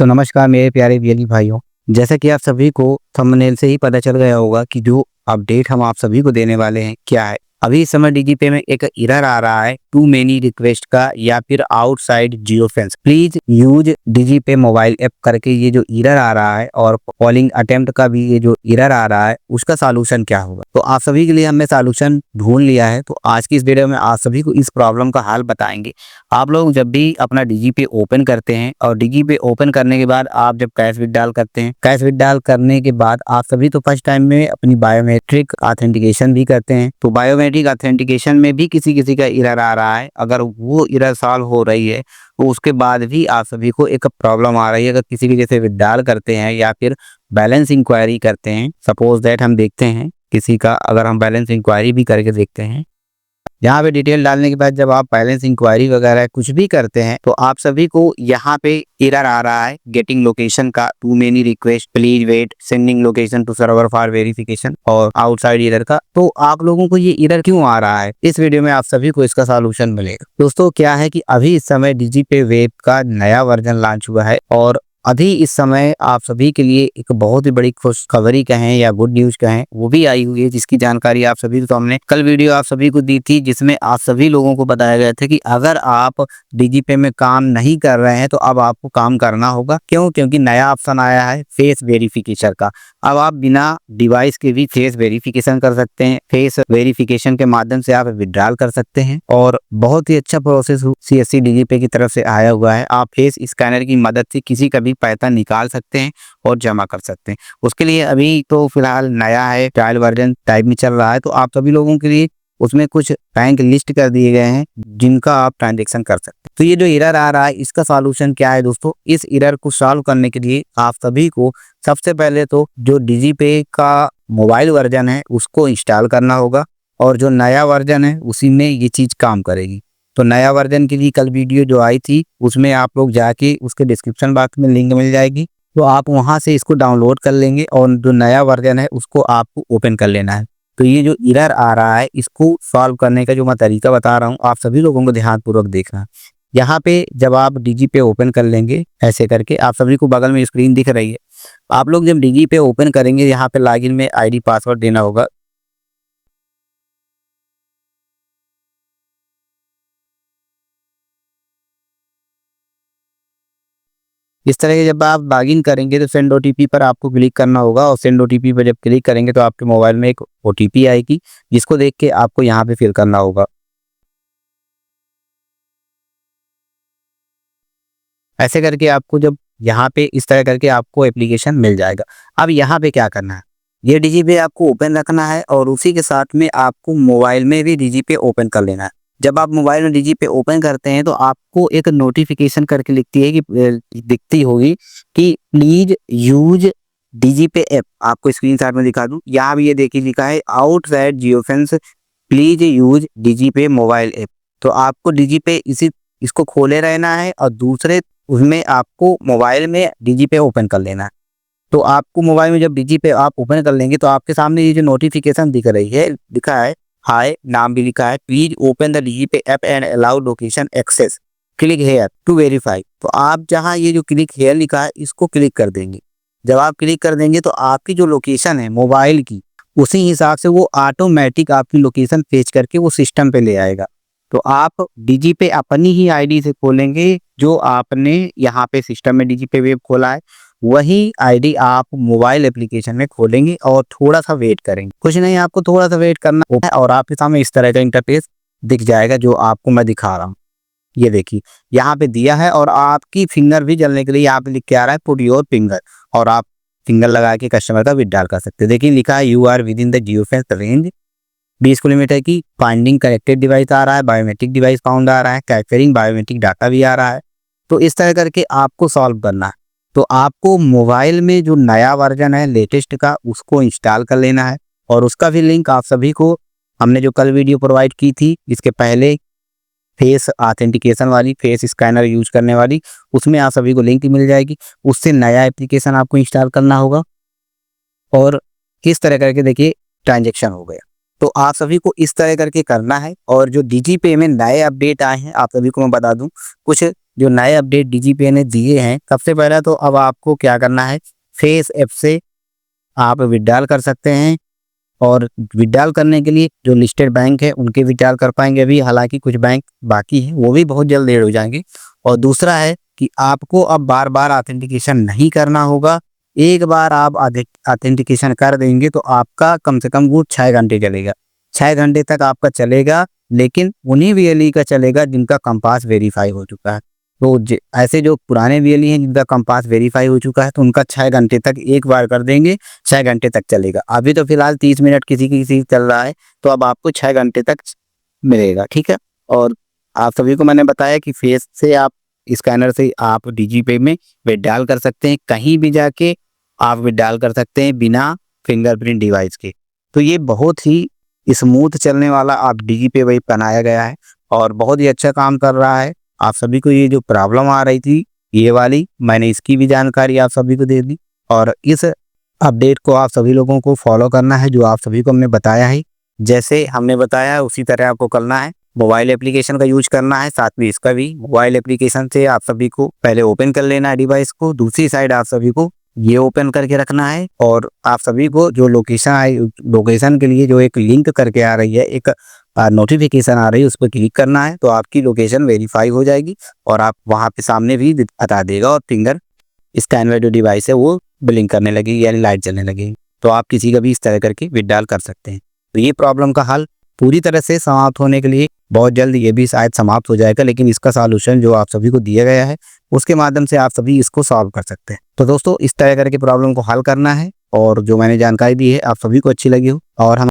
तो नमस्कार मेरे प्यारे वीएलई भाइयों। जैसा कि आप सभी को थंबनेल से ही पता चल गया होगा कि जो अपडेट हम आप सभी को देने वाले हैं क्या है। अभी इस समय डीजीपे में एक एरर आ रहा है टू मेनी रिक्वेस्ट का या फिर outside Jio fence please use DigiPay mobile app करके ये जो एरर आ रहा है और कॉलिंग अटेम्प्ट का भी ये जो एरर आ रहा है उसका सॉल्यूशन क्या होगा। तो आप सभी के लिए हमने सॉल्यूशन ढूंढ लिया है। तो आज की इस वीडियो में आप सभी को इस प्रॉब्लम का हल बताएंगे। आप लोग जब भी अपना डीजीपे ओपन करते हैं और डीजीपे ओपन करने के बाद आप जब कैश विथड्रॉल करते हैं, कैश विथड्रॉल करने के बाद आप सभी तो फर्स्ट टाइम में अपनी बायोमेट्रिक ऑथेंटिकेशन भी करते हैं। तो बायोमेट्रिक ऑथेंटिकेशन में भी किसी का एरर आ रहा है। अगर वो एरर सॉल्व हो रही है तो उसके बाद भी आप सभी को एक प्रॉब्लम आ रही है। अगर किसी के जैसे विथड्रॉल करते हैं या फिर बैलेंस इंक्वायरी करते हैं, सपोज दैट हम देखते हैं किसी का, अगर हम बैलेंस इंक्वायरी भी करके देखते हैं, यहाँ पे डिटेल डालने के बाद जब आप बैलेंस इंक्वायरी वगैरह कुछ भी करते हैं तो आप सभी को यहाँ पे एरर आ रहा है गेटिंग लोकेशन का, too many request, please wait, sending location to server for verification और आउटसाइड एरर का। तो आप लोगों को ये एरर क्यों आ रहा है, इस वीडियो में आप सभी को इसका सॉल्यूशन मिलेगा। दोस्तों क्या है कि अभी इस समय डीजीपे वेब का नया वर्जन लॉन्च हुआ है और अभी इस समय आप सभी के लिए एक बहुत ही बड़ी खुशखबरी कहें या गुड न्यूज कहें वो भी आई हुई है, जिसकी जानकारी आप सभी को हमने कल वीडियो आप सभी को दी थी, जिसमें आप सभी लोगों को बताया गया था कि अगर आप डीजीपे में काम नहीं कर रहे हैं तो अब आपको काम करना होगा। क्योंकि नया ऑप्शन आया है फेस वेरिफिकेशन का। अब आप बिना डिवाइस के भी फेस वेरिफिकेशन कर सकते हैं। फेस वेरिफिकेशन के माध्यम से आप विथड्रॉल कर सकते हैं और बहुत ही अच्छा प्रोसेस सीएससी डीजीपे की तरफ से आया हुआ है। आप फेस स्कैनर की मदद से किसी का भी पैसा निकाल सकते हैं और जमा कर सकते हैं। उसके लिए अभी तो फिलहाल नया है, ट्रायल वर्जन टाइप में चल रहा है। तो आप सभी लोगों के लिए उसमें कुछ बैंक लिस्ट कर दिए गए हैं जिनका आप ट्रांजेक्शन कर सकते हैं। तो ये जो एरर आ रहा है इसका सॉल्यूशन क्या है दोस्तों, इस एरर को सॉल्व करने के लिए आप सभी को सबसे पहले तो जो डीजीपे का मोबाइल वर्जन है उसको इंस्टॉल करना होगा और जो नया वर्जन है उसी में ये चीज काम करेगी। तो नया वर्जन के लिए कल वीडियो जो आई थी उसमें आप लोग जाके उसके डिस्क्रिप्शन बॉक्स में लिंक मिल जाएगी, तो आप वहां से इसको डाउनलोड कर लेंगे और जो नया वर्जन है उसको आपको ओपन कर लेना है। तो ये जो एरर आ रहा है इसको सॉल्व करने का जो मैं तरीका बता रहा हूँ आप सभी लोगों को ध्यानपूर्वक देखना। यहाँ पे जब आप डीजीपे ओपन कर लेंगे ऐसे करके, आप सभी को बगल में स्क्रीन दिख रही है, आप लोग जब डीजीपे ओपन करेंगे यहाँ पे लॉगिन में आईडी पासवर्ड देना होगा। इस तरह के जब आप लॉगिन करेंगे तो सेंड ओटीपी पर आपको क्लिक करना होगा और सेंड ओटीपी पर जब क्लिक करेंगे तो आपके मोबाइल में एक ओटीपी आएगी जिसको देख के आपको यहाँ पे फिल करना होगा। ऐसे करके आपको जब यहाँ पे इस तरह करके आपको एप्लीकेशन मिल जाएगा। अब यहाँ पे क्या करना है, ये डीजीपे आपको ओपन रखना है और उसी के साथ में आपको मोबाइल में भी डीजीपे ओपन कर लेना है। जब आप मोबाइल में डीजीपे ओपन करते हैं तो आपको एक नोटिफिकेशन करके लिखती है कि दिखती होगी कि प्लीज यूज डीजीपे ऐप। आपको स्क्रीनशॉट में दिखा दूं, यहाँ भी ये देखिए लिखा है outside Jio fence please use DigiPay mobile app. तो आपको डीजीपे इसको खोले रहना है और दूसरे उसमें आपको मोबाइल में डीजीपे ओपन कर लेना है। तो आपको मोबाइल में जब डीजीपे आप ओपन कर लेंगे तो आपके सामने ये जो नोटिफिकेशन दिख रही है, लिखा है हाय, नाम भी लिखा है, please open the DigiPay app and allow location access, click here to verify. तो आप जहां ये जो क्लिक हेयर लिखा है इसको क्लिक कर देंगे। जब आप क्लिक कर देंगे तो आपकी जो लोकेशन है मोबाइल की उसी हिसाब से वो ऑटोमेटिक आपकी लोकेशन फेच करके वो सिस्टम पे ले आएगा। तो आप डीजीपे अपनी ही आईडी से खोलेंगे, जो आपने यहाँ पे सिस्टम में डीजीपे वेब खोला है वही आईडी आप मोबाइल एप्लीकेशन में खोलेंगे और थोड़ा सा वेट करेंगे। कुछ नहीं, आपको थोड़ा सा वेट करना है और आपके सामने इस तरह का इंटरफेस दिख जाएगा जो आपको मैं दिखा रहा हूँ। ये देखिए यहाँ पे दिया है और आपकी फिंगर भी जलने के लिए यहाँ पे लिख के आ रहा है पुट योर फिंगर, और आप फिंगर लगा के कस्टमर का विथड्रॉल कर सकते हैं। देखिए लिखा है you are within the geofence range 20 kilometre की, फाइंडिंग कनेक्टेड डिवाइस आ रहा है, बायोमेट्रिक डिवाइस फाउंड आ रहा है, कैप्चरिंग बायोमेट्रिक डाटा भी आ रहा है। तो इस तरह करके आपको सॉल्व करना है। तो आपको मोबाइल में जो नया वर्जन है लेटेस्ट का उसको इंस्टॉल कर लेना है और उसका भी लिंक आप सभी को हमने जो कल वीडियो प्रोवाइड की थी इसके पहले फेस ऑथेंटिकेशन वाली, फेस स्कैनर यूज करने वाली, उसमें आप सभी को लिंक मिल जाएगी। उससे नया एप्लीकेशन आपको इंस्टॉल करना होगा और किस तरह करके देखिए ट्रांजेक्शन हो गया। तो आप सभी को इस तरह करके करना है। और जो डीजीपे में नए अपडेट आए हैं आप सभी को मैं बता दूं, कुछ जो नए अपडेट डीजीपे ने दिए हैं, सबसे पहला तो अब आपको क्या करना है, फेस ऐप से आप विथड्रॉल कर सकते हैं। और विथड्रॉल करने के लिए जो लिस्टेड बैंक है उनके विथड्रॉल कर पाएंगे अभी, हालांकि कुछ बैंक बाकी है वो भी बहुत जल्द ऐड हो जाएंगे। और दूसरा है कि आपको अब बार बार ऑथेंटिकेशन नहीं करना होगा। एक बार आप ऑथेंटिकेशन कर देंगे तो आपका कम से कम वो 6 घंटे चलेगा, 6 घंटे तक आपका चलेगा, लेकिन उन्हीं वीएलई का चलेगा जिनका कंपास वेरीफाई हो चुका है। तो ऐसे जो पुराने वीएलई हैं जिनका कंपास वेरीफाई हो चुका है तो उनका 6 घंटे तक एक बार कर देंगे, 6 घंटे तक चलेगा। अभी तो फिलहाल 30 मिनट किसी चल रहा है, तो अब आपको 6 घंटे तक मिलेगा, ठीक है। और आप सभी को मैंने बताया कि फेस से आप स्कैनर से आप डीजीपे में विथड्रॉल कर सकते हैं, कहीं भी जाके आप विथड्रॉल कर सकते हैं बिना फिंगरप्रिंट डिवाइस के। तो ये बहुत ही स्मूथ चलने वाला आप डीजीपे वेब बनाया गया है और बहुत ही अच्छा काम कर रहा है। आप सभी को ये जो प्रॉब्लम आ रही थी ये वाली, मैंने इसकी भी जानकारी आप सभी को दे दी। और इस अपडेट को आप सभी लोगों को फॉलो करना है, जो आप सभी को हमने बताया है, जैसे हमने बताया है उसी तरह आपको करना है। मोबाइल एप्लीकेशन का यूज करना है, साथ में इसका भी मोबाइल एप्लीकेशन से आप सभी को पहले ओपन कर लेना है डिवाइस को, दूसरी साइड आप सभी को ये ओपन करके रखना है। और आप सभी को जो लोकेशन के लिए जो एक लिंक करके आ रही है, एक नोटिफिकेशन आ रही है, उस पर क्लिक करना है तो आपकी लोकेशन वेरीफाई हो जाएगी और आप वहाँ पे सामने भी बता देगा और फिंगर स्कैन वाली जो डिवाइस है वो ब्लिंक करने लगेगी, यानी लाइट जलने लगेगी। तो आप किसी का भी इस तरह करके विथड्रॉल कर सकते हैं। तो ये प्रॉब्लम का हल पूरी तरह से समाप्त होने के लिए बहुत जल्द ये भी शायद समाप्त हो जाएगा, लेकिन इसका सॉल्यूशन जो आप सभी को दिया गया है उसके माध्यम से आप सभी इसको सॉल्व कर सकते हैं। तो दोस्तों इस तरह करके प्रॉब्लम को हल करना है और जो मैंने जानकारी दी है आप सभी को अच्छी लगी हो और हम